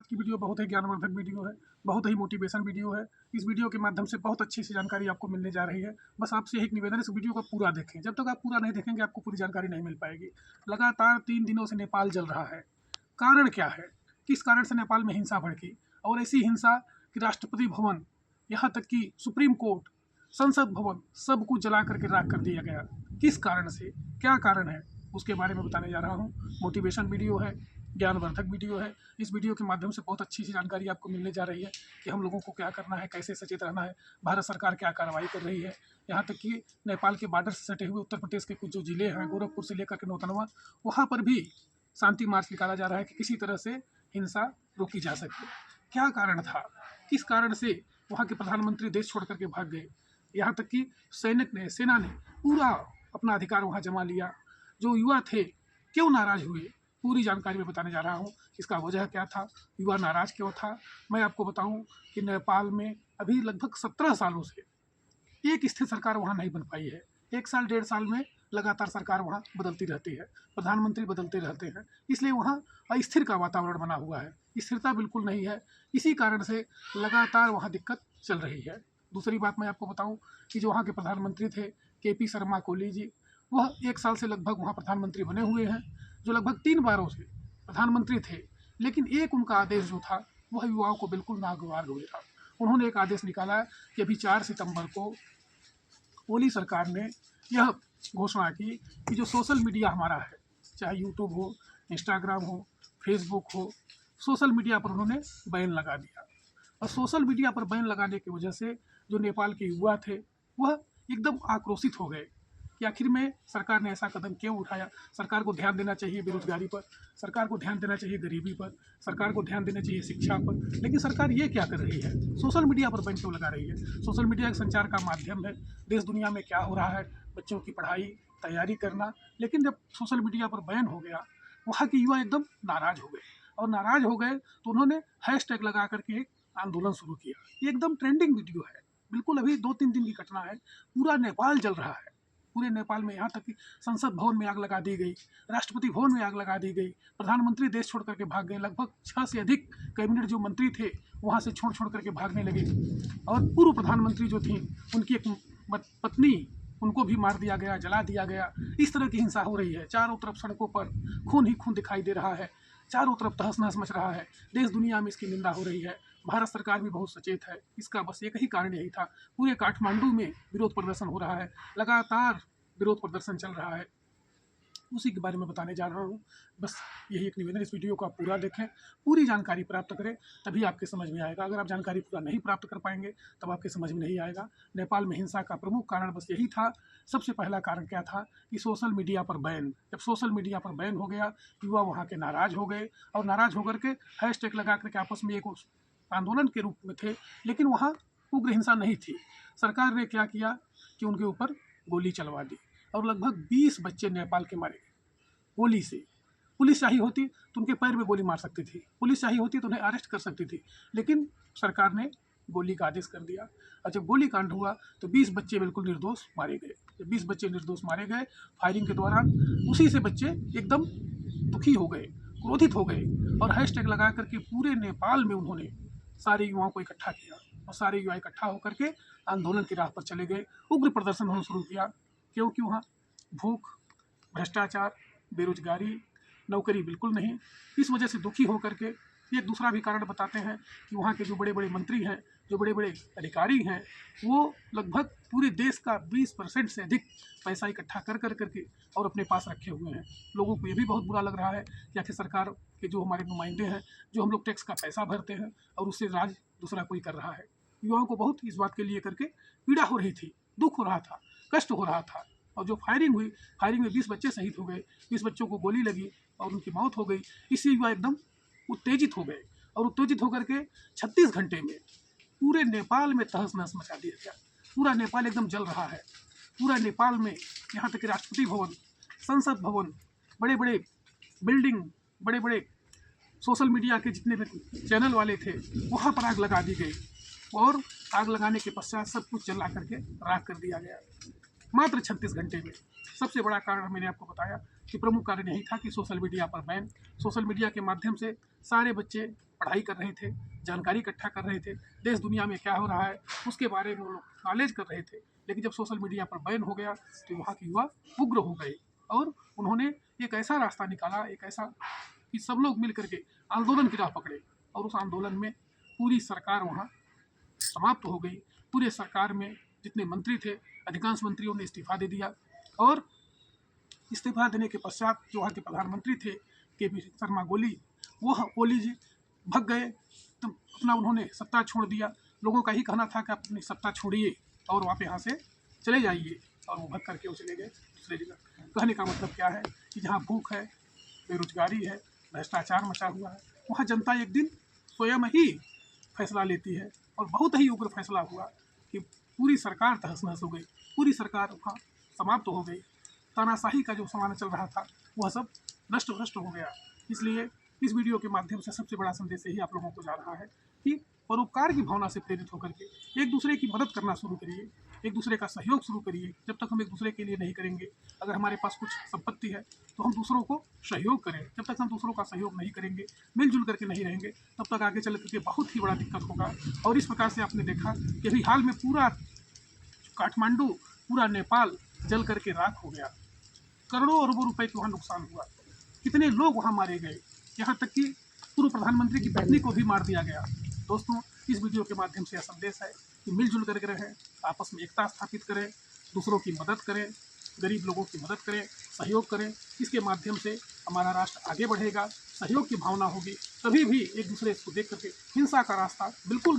की वीडियो बहुत ही ज्ञानवर्धक वीडियो है, बहुत ही मोटिवेशन वीडियो है। इस वीडियो के माध्यम से बहुत अच्छी सी जानकारी आपको मिलने जा रही है। बस आपसे एक निवेदन है, इस वीडियो को पूरा देखें। जब तक आप पूरा नहीं देखेंगे आपको पूरी जानकारी नहीं मिल पाएगी। लगातार 3 दिनों से नेपाल जल रहा है। कारण क्या है? किस कारण से नेपाल में हिंसा भड़की? और ऐसी हिंसा कि राष्ट्रपति भवन, यहाँ तक कि सुप्रीम कोर्ट, संसद भवन सब कुछ जला करके राख कर दिया गया। किस कारण से, क्या कारण है, उसके बारे में बताने जा रहा हूँ। मोटिवेशन वीडियो है, ज्ञानवर्धक वीडियो है। इस वीडियो के माध्यम से बहुत अच्छी सी जानकारी आपको मिलने जा रही है कि हम लोगों को क्या करना है, कैसे सचेत रहना है, भारत सरकार क्या कार्रवाई कर रही है। यहाँ तक कि नेपाल के बॉर्डर से सटे हुए उत्तर प्रदेश के कुछ जो जिले हैं, गोरखपुर से लेकर के नौतनवा, वहाँ पर भी शांति मार्च निकाला जा रहा है कि किसी तरह से हिंसा रोकी जा सके। क्या कारण था, किस कारण से वहाँ के प्रधानमंत्री देश छोड़ करके भाग गए? यहाँ तक कि सेना ने पूरा अपना अधिकार वहाँ जमा लिया। जो युवा थे क्यों नाराज हुए, पूरी जानकारी में बताने जा रहा हूँ। इसका वजह क्या था, युवा नाराज क्यों था, मैं आपको बताऊँ कि नेपाल में अभी लगभग 17 सालों से एक स्थिर सरकार वहाँ नहीं बन पाई है। 1 साल 1.5 साल में लगातार सरकार वहाँ बदलती रहती है, प्रधानमंत्री बदलते रहते हैं, इसलिए वहाँ अस्थिर का वातावरण बना हुआ है, स्थिरता बिल्कुल नहीं है। इसी कारण से लगातार वहाँ दिक्कत चल रही है। दूसरी बात मैं आपको बताऊँ कि जो वहाँ के प्रधानमंत्री थे KP शर्मा ओली जी, वह 1 साल से लगभग वहाँ प्रधानमंत्री बने हुए हैं, जो लगभग 3 बारों से प्रधानमंत्री थे। लेकिन एक उनका आदेश जो था वह युवाओं को बिल्कुल नागवार हुआ था। उन्होंने एक आदेश निकाला कि अभी 4 सितंबर को ओली सरकार ने यह घोषणा की कि जो सोशल मीडिया हमारा है, चाहे यूट्यूब हो, इंस्टाग्राम हो, फेसबुक हो, सोशल मीडिया पर उन्होंने बैन लगा दिया। और सोशल मीडिया पर बैन लगाने की वजह से जो नेपाल के युवा थे वह एकदम आक्रोशित हो गए कि आखिर में सरकार ने ऐसा कदम क्यों उठाया। सरकार को ध्यान देना चाहिए बेरोजगारी पर, सरकार को ध्यान देना चाहिए गरीबी पर, सरकार को ध्यान देना चाहिए शिक्षा पर, लेकिन सरकार ये क्या कर रही है, सोशल मीडिया पर बैन क्यों लगा रही है। सोशल मीडिया एक संचार का माध्यम है, देश दुनिया में क्या हो रहा है, बच्चों की पढ़ाई तैयारी करना। लेकिन जब सोशल मीडिया पर बैन हो गया, वहाँ के युवा एकदम नाराज हो गए, और नाराज हो गए तो उन्होंने हैशटैग लगा करके एक आंदोलन शुरू किया। ये एकदम ट्रेंडिंग वीडियो है, बिल्कुल अभी 2-3 दिन की घटना है। पूरा नेपाल जल रहा है, पूरे नेपाल में, यहाँ तक कि संसद भवन में आग लगा दी गई, राष्ट्रपति भवन में आग लगा दी गई, प्रधानमंत्री देश छोड़ करके भाग गए। लगभग 6 से अधिक कैबिनेट जो मंत्री थे वहाँ से छोड़ करके भागने लगे। और पूर्व प्रधानमंत्री जो थी उनकी एक पत्नी, उनको भी मार दिया गया, जला दिया गया। इस तरह की हिंसा हो रही है। चारों तरफ सड़कों पर खून ही खून दिखाई दे रहा है, चारों तरफ तहस नहस मच रहा है, देश दुनिया में इसकी निंदा हो रही है। भारत सरकार भी बहुत सचेत है। इसका बस एक ही कारण यही था, पूरे काठमांडू में विरोध प्रदर्शन हो रहा है, लगातार विरोध प्रदर्शन चल रहा है, उसी के बारे में बताने जा रहा हूँ। बस यही एक निवेदन, इस वीडियो को आप पूरा देखें, पूरी जानकारी प्राप्त करें, तभी आपके समझ में आएगा। अगर आप जानकारी पूरा नहीं प्राप्त कर पाएंगे तब आपके समझ में नहीं आएगा। नेपाल में हिंसा का प्रमुख कारण बस यही था। सबसे पहला कारण क्या था कि सोशल मीडिया पर बैन, जब सोशल मीडिया पर बैन हो गया, युवा वहाँ के नाराज़ हो गए, और नाराज़ होकर के हैशटैग लगा करके आपस में एक आंदोलन के रूप में थे। लेकिन वहाँ उग्र हिंसा नहीं थी। सरकार ने क्या किया कि उनके ऊपर गोली चलवा दी, और लगभग 20 बच्चे नेपाल के मारे गए गोली से। पुलिस चाहिए होती तो उनके पैर में गोली मार सकती थी, पुलिस चाहिए होती तो उन्हें अरेस्ट कर सकती थी, लेकिन सरकार ने गोली का आदेश कर दिया। और जब गोली कांड हुआ तो 20 बच्चे बिल्कुल निर्दोष मारे गए। जब 20 बच्चे निर्दोष मारे गए फायरिंग के दौरान, उसी से बच्चे एकदम दुखी हो गए, क्रोधित हो गए, और हैशटैग लगा करके पूरे नेपाल में उन्होंने सारे युवाओं को इकट्ठा किया, और सारे युवा इकट्ठा होकर के आंदोलन की राह पर चले गए। उग्र प्रदर्शन होना शुरू किया, क्योंकि वहाँ भूख, भ्रष्टाचार, बेरोजगारी, नौकरी बिल्कुल नहीं। इस वजह से दुखी होकर के एक दूसरा भी कारण बताते हैं कि वहाँ के जो बड़े बड़े मंत्री हैं, जो बड़े बड़े अधिकारी हैं, वो लगभग पूरे देश का 20% से अधिक पैसा इकट्ठा कर करके और अपने पास रखे हुए हैं। लोगों को ये भी बहुत बुरा लग रहा है कि आखिर सरकार के जो हमारे नुमाइंदे हैं, जो हम लोग टैक्स का पैसा भरते हैं, और उससे राज दूसरा कोई कर रहा है। युवाओं को बहुत इस बात के लिए करके पीड़ा हो रही थी, दुख हो रहा था, कष्ट हो रहा था। और जो फायरिंग हुई, फायरिंग में 20 बच्चे शहीद हो गए, 20 बच्चों को गोली लगी और उनकी मौत हो गई। इससे युवा एकदम उत्तेजित हो गए, और उत्तेजित होकर के 36 घंटे में पूरे नेपाल में तहस नहस मचा दिया गया। पूरा नेपाल एकदम जल रहा है। पूरा नेपाल में, यहाँ तक कि राष्ट्रपति भवन, संसद भवन, बड़े बड़े बिल्डिंग, बड़े बड़े सोशल मीडिया के जितने भी चैनल वाले थे, वहाँ पर आग लगा दी गई, और आग लगाने के पश्चात सब कुछ जला करके राख कर दिया गया, मात्र 36 घंटे में। सबसे बड़ा कारण मैंने आपको बताया कि प्रमुख कारण यही था कि सोशल मीडिया पर बैन। सोशल मीडिया के माध्यम से सारे बच्चे पढ़ाई कर रहे थे, जानकारी इकट्ठा कर रहे थे, देश दुनिया में क्या हो रहा है उसके बारे में वो लोग नॉलेज कर रहे थे। लेकिन जब सोशल मीडिया पर बैन हो गया तो वहाँ के युवा उग्र हो गए और उन्होंने एक ऐसा रास्ता निकाला, एक ऐसा कि सब लोग मिल करके आंदोलन की राह पकड़े और उस आंदोलन में पूरी सरकार वहाँ समाप्त हो गई। पूरे सरकार में जितने मंत्री थे अधिकांश मंत्रियों ने इस्तीफा दे दिया और इस्तीफा देने के पश्चात जो वहाँ के प्रधानमंत्री थे के.पी. शर्मा ओली जी भग गए। तो अपना उन्होंने सत्ता छोड़ दिया। लोगों का ही कहना था कि आप अपनी सत्ता छोड़िए और आप यहाँ से चले जाइए और वो भग करके वो चले गए दूसरे जगह। कहने का मतलब क्या है कि जहाँ भूख है, बेरोजगारी है, भ्रष्टाचार मचा हुआ है, वहाँ जनता एक दिन स्वयं ही फैसला लेती है और बहुत ही उग्र फैसला हुआ कि पूरी सरकार तहस नहस हो गई, पूरी सरकार वहाँ समाप्त हो गई। तानाशाही का जो ज़माना चल रहा था वह सब नष्ट भ्रष्ट हो गया। इसलिए इस वीडियो के माध्यम से सबसे बड़ा संदेश यही आप लोगों को जा रहा है कि परोपकार की भावना से प्रेरित होकर के एक दूसरे की मदद करना शुरू करिए, एक दूसरे का सहयोग शुरू करिए। जब तक हम एक दूसरे के लिए नहीं करेंगे, अगर हमारे पास कुछ संपत्ति है तो हम दूसरों को सहयोग करें। जब तक हम दूसरों का सहयोग नहीं करेंगे, मिलजुल करके नहीं रहेंगे, तब तक आगे चल करके बहुत ही बड़ा दिक्कत होगा। और इस प्रकार से आपने देखा कि अभी हाल में पूरा काठमांडू, पूरा नेपाल जल करके राख हो गया। करोड़ों अरबों रुपए का वहाँ नुकसान हुआ। कितने लोग वहाँ मारे गए, यहाँ तक कि पूर्व प्रधानमंत्री की पत्नी को भी मार दिया गया। दोस्तों, इस वीडियो के माध्यम से यह संदेश है कि मिलजुल करके रहें, आपस में एकता स्थापित करें, दूसरों की मदद करें, गरीब लोगों की मदद करें, सहयोग करें। इसके माध्यम से हमारा राष्ट्र आगे बढ़ेगा, सहयोग की भावना होगी। कभी भी एक दूसरे को देख करके हिंसा का रास्ता बिल्कुल